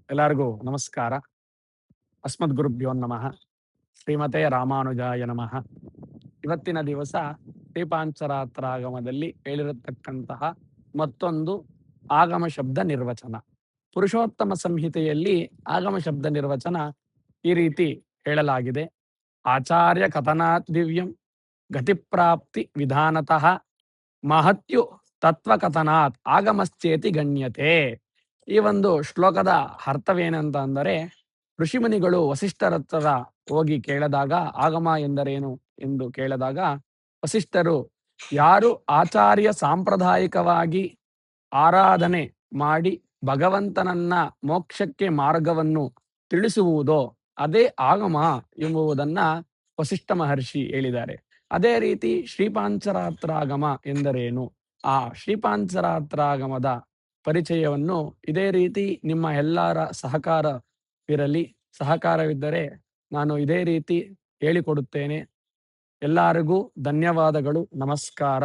ಎಲ್ಲರಿಗೂ ನಮಸ್ಕಾರ. ಅಸ್ಮದ್ಗುರುಭ್ಯೋ ನಮಃ. ಶ್ರೀಮತೆ ರಾಮಾನುಜಾಯ ನಮಃ. ಇವತ್ತಿನ ದಿವಸ ಶ್ರೀಪಾಂಚರಾತ್ರಾಗಮದಲ್ಲಿ ಹೇಳಿರತಕ್ಕಂತಹ ಮತ್ತೊಂದು ಆಗಮ ಶಬ್ದ ನಿರ್ವಚನ. ಪುರುಷೋತ್ತಮ ಸಂಹಿತೆಯಲ್ಲಿ ಆಗಮ ಶಬ್ದ ನಿರ್ವಚನ ಈ ರೀತಿ ಹೇಳಲಾಗಿದೆ. ಆಚಾರ್ಯ ಕಥನಾತ್ ದಿವ್ಯಂ ಗತಿಪ್ರಾಪ್ತಿ ವಿಧಾನತಃ ಮಹತ್ಯು ತತ್ವಕಥನಾತ್ ಆಗಮಶ್ಚೇತಿ ಗಣ್ಯತೆ. ಈ ಒಂದು ಶ್ಲೋಕದ ಅರ್ಥವೇನಂತ ಅಂದರೆ, ಋಷಿಮುನಿಗಳು ವಸಿಷ್ಠರ ಹತ್ರ ಹೋಗಿ ಕೇಳಿದಾಗ ಆಗಮ ಎಂದರೇನು ಎಂದು ಕೇಳಿದಾಗ ವಸಿಷ್ಠರು ಯಾರು ಆಚಾರ್ಯ ಸಾಂಪ್ರದಾಯಿಕವಾಗಿ ಆರಾಧನೆ ಮಾಡಿ ಭಗವಂತನನ್ನ ಮೋಕ್ಷಕ್ಕೆ ಮಾರ್ಗವನ್ನು ತಿಳಿಸುವುದೋ ಅದೇ ಆಗಮ ಎಂಬುದನ್ನ ವಸಿಷ್ಠ ಮಹರ್ಷಿ ಹೇಳಿದ್ದಾರೆ. ಅದೇ ರೀತಿ ಶ್ರೀಪಾಂಚರಾತ್ರಾಗಮ ಎಂದರೇನು, ಆ ಶ್ರೀಪಾಂಚರಾತ್ರಾಗಮದ ಪರಿಚಯವನ್ನು ಇದೇ ರೀತಿ ನಿಮ್ಮ ಎಲ್ಲರ ಸಹಕಾರವಿದ್ದರೆ ನಾನು ಇದೇ ರೀತಿ ಹೇಳಿಕೊಡುತ್ತೇನೆ. ಎಲ್ಲರಿಗೂ ಧನ್ಯವಾದಗಳು. ನಮಸ್ಕಾರ.